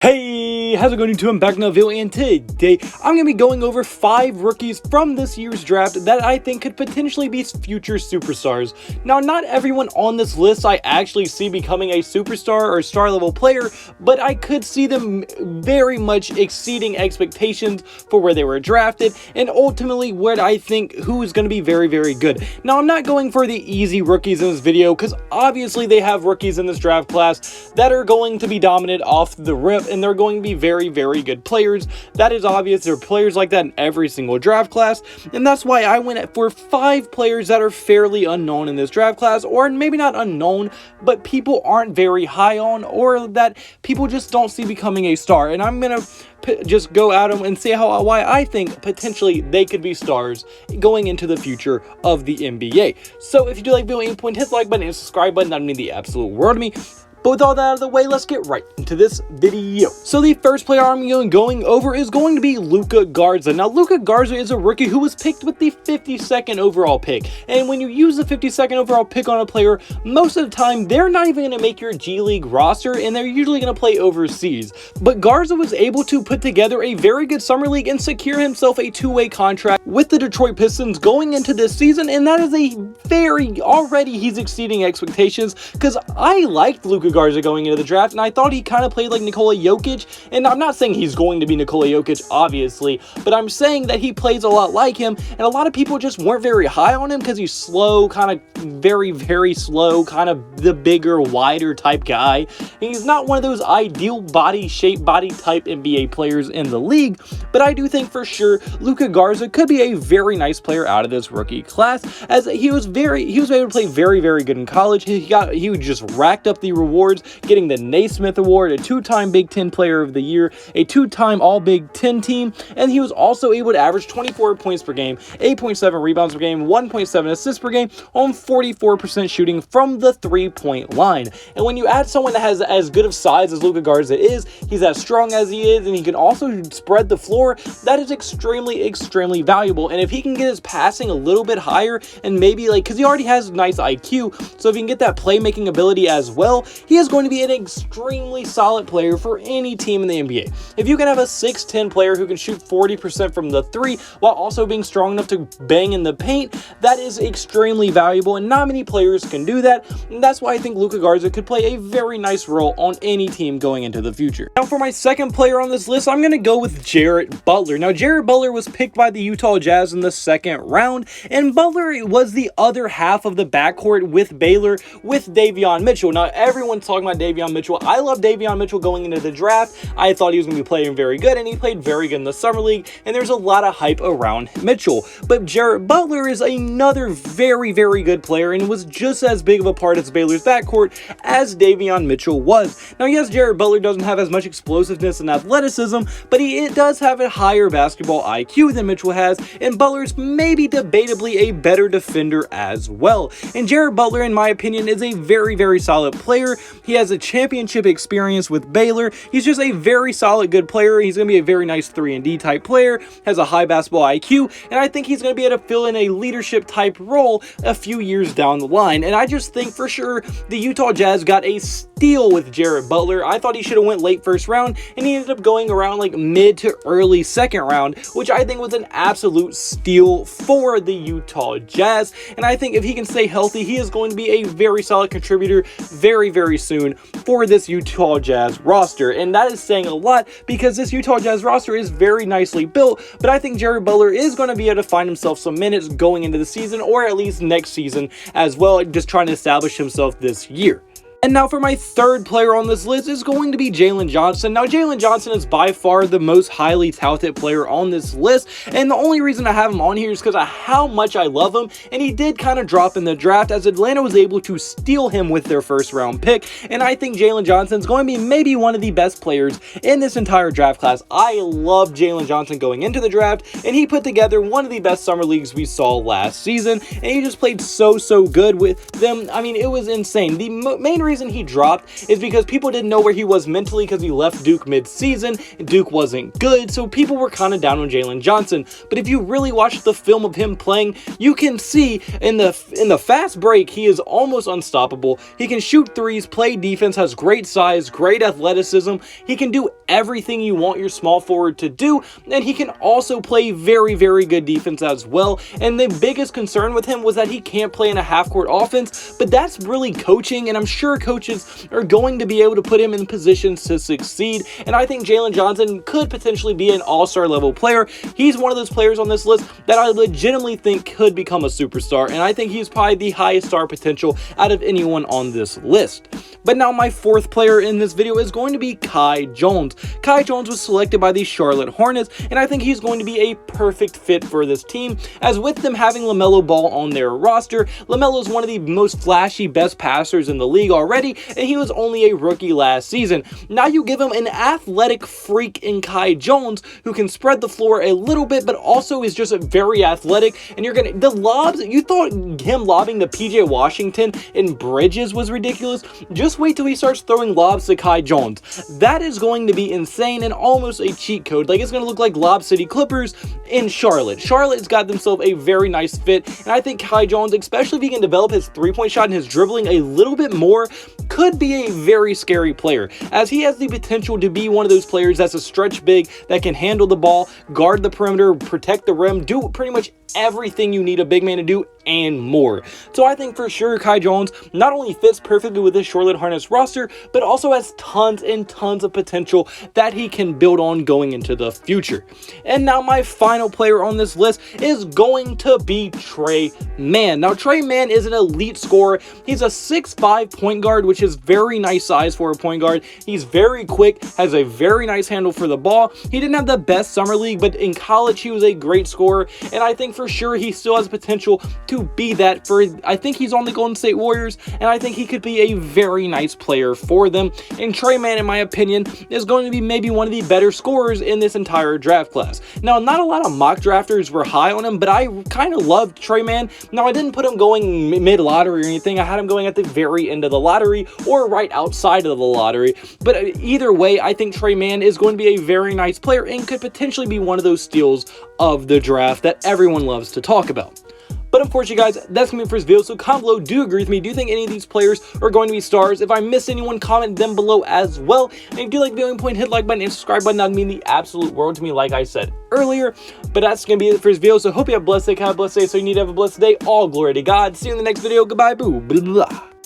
Hey, how's it going YouTube? I'm back in the video, and today I'm going to be going over 5 rookies from this year's draft that I think could potentially be future superstars. Now, not everyone on this list I actually see becoming a superstar or star level player, but I could see them very much exceeding expectations for where they were drafted, and ultimately what I think who is going to be very, very good. Now, I'm not going for the easy rookies in this video, because obviously they have rookies in this draft class that are going to be dominant off the rip, and they're going to be very, very good players. That is obvious. There are players like that in every single draft class, and that's why I went for 5 players that are fairly unknown in this draft class, or maybe not unknown, but people aren't very high on, or that people just don't see becoming a star. And I'm gonna just go at them and say why I think potentially they could be stars going into the future of the NBA. So if you do like the video, hit the like button and subscribe button. That would mean the absolute world to me. But with all that out of the way, let's get right into this video. So the first player I'm going over is going to be Luka Garza. Now, Luka Garza is a rookie who was picked with the 52nd overall pick. And when you use the 52nd overall pick on a player, most of the time, they're not even going to make your G League roster, and they're usually going to play overseas. But Garza was able to put together a very good summer league and secure himself a 2-way contract with the Detroit Pistons going into this season. And that is already he's exceeding expectations, because I liked Luka Garza going into the draft, and I thought he kind of played like Nikola Jokic. And I'm not saying he's going to be Nikola Jokic, obviously, but I'm saying that he plays a lot like him, and a lot of people just weren't very high on him because he's slow, kind of very, very slow, kind of the bigger, wider type guy. And he's not one of those ideal body shape, body type NBA players in the league, but I do think for sure Luka Garza could be a very nice player out of this rookie class, as he was able to play very, very good in college. He just racked up the rewards, getting the Naismith Award, a 2-time Big Ten Player of the Year, a 2-time All-Big Ten team, and he was also able to average 24 points per game, 8.7 rebounds per game, 1.7 assists per game on 44% shooting from the 3-point line. And when you add someone that has as good of size as Luka Garza is, he's as strong as he is, and he can also spread the floor, that is extremely, extremely valuable. And if he can get his passing a little bit higher, and maybe because he already has nice IQ, so if he can get that playmaking ability as well, he is going to be an extremely solid player for any team in the NBA. If you can have a 6'10 player who can shoot 40% from the 3 while also being strong enough to bang in the paint, that is extremely valuable, and not many players can do that. And that's why I think Luka Garza could play a very nice role on any team going into the future. Now, for my second player on this list, I'm going to go with Jared Butler. Now, Jared Butler was picked by the Utah Jazz in the 2nd round, and Butler was the other half of the backcourt with Baylor with Davion Mitchell. Now, everyone's talking about Davion Mitchell. I love Davion Mitchell going into the draft. I thought he was going to be playing very good, and he played very good in the summer league, and there's a lot of hype around Mitchell. But Jared Butler is another very, very good player, and was just as big of a part of Baylor's backcourt as Davion Mitchell was. Now, yes, Jared Butler doesn't have as much explosiveness and athleticism, but he does have a higher basketball IQ than Mitchell has, and Butler's maybe debatably a better defender as well. And Jared Butler, in my opinion, is a very, very solid player. He has a championship experience with Baylor. He's just a very solid, good player. He's going to be a very nice 3-and-D type player, has a high basketball IQ, and I think he's going to be able to fill in a leadership type role a few years down the line. And I just think for sure the Utah Jazz got a steal with Jared Butler. I thought he should have went late 1st round, and he ended up going around like mid to early 2nd round, which I think was an absolute steal for the Utah Jazz. And I think if he can stay healthy, he is going to be a very solid contributor very, very soon for this Utah Jazz roster. And that is saying a lot, because this Utah Jazz roster is very nicely built, but I think Jared Butler is going to be able to find himself some minutes going into the season, or at least next season as well, just trying to establish himself this year. And now for my third player on this list is going to be Jalen Johnson. Now, Jalen Johnson is by far the most highly talented player on this list, and the only reason I have him on here is because of how much I love him, and he did kind of drop in the draft as Atlanta was able to steal him with their 1st round pick, and I think Jalen Johnson is going to be maybe one of the best players in this entire draft class. I love Jalen Johnson going into the draft, and he put together one of the best summer leagues we saw last season, and he just played so good with them. I mean, it was insane. The main reason he dropped is because people didn't know where he was mentally because he left Duke mid-season, and Duke wasn't good, so people were kind of down on Jalen Johnson. But if you really watch the film of him playing, you can see in the fast break, he is almost unstoppable. He can shoot threes, play defense, has great size, great athleticism. He can do everything you want your small forward to do, and he can also play very, very good defense as well. And the biggest concern with him was that he can't play in a half-court offense, but that's really coaching, and I'm sure coaches are going to be able to put him in positions to succeed. And I think Jalen Johnson could potentially be an all-star level player. He's one of those players on this list that I legitimately think could become a superstar, and I think he's probably the highest star potential out of anyone on this list. But now my fourth player in this video is going to be Kai Jones. Kai Jones was selected by the Charlotte Hornets, and I think he's going to be a perfect fit for this team, as with them having LaMelo Ball on their roster, LaMelo is one of the most flashy, best passers in the league already, and he was only a rookie last season. Now you give him an athletic freak in Kai Jones who can spread the floor a little bit, but also is just very athletic, and the lobs, you thought him lobbing to PJ Washington in Bridges was ridiculous. Just wait till he starts throwing lobs to Kai Jones. That is going to be insane and almost a cheat code. Like, it's going to look like Lob City Clippers in Charlotte. Charlotte's got themselves a very nice fit, and I think Kai Jones, especially if he can develop his three-point shot and his dribbling a little bit more, could be a very scary player, as he has the potential to be one of those players that's a stretch big that can handle the ball, guard the perimeter, protect the rim, do pretty much everything you need a big man to do and more. So I think for sure Kai Jones not only fits perfectly with this Charlotte Hornets roster, but also has tons and tons of potential that he can build on going into the future. And now my final player on this list is going to be Tre Mann. Now Tre Mann is an elite scorer. He's a 6'5" point guard, which is very nice size for a point guard. He's very quick, has a very nice handle for the ball. He didn't have the best summer league, but in college he was a great scorer, and I think for sure he still has potential to be that for, I think he's on the Golden State Warriors, and I think he could be a very nice player for them. And Tre Mann, in my opinion, is going to be maybe one of the better scorers in this entire draft class. Now, not a lot of mock drafters were high on him, but I kind of loved Tre Mann. Now, I didn't put him going mid-lottery or anything. I had him going at the very end of the lottery or right outside of the lottery. But either way, I think Tre Mann is going to be a very nice player and could potentially be one of those steals of the draft that everyone loves to talk about. But unfortunately, guys, that's going to be it for this video. So comment below, do you agree with me? Do you think any of these players are going to be stars? If I missed anyone, comment them below as well. And if you do like the video, point, hit the like button and subscribe button. That would mean the absolute world to me, like I said earlier. But that's going to be it for this video. So hope you have a blessed day, have a blessed day. So you need to have a blessed day. All glory to God. See you in the next video. Goodbye, boo. Blah, blah.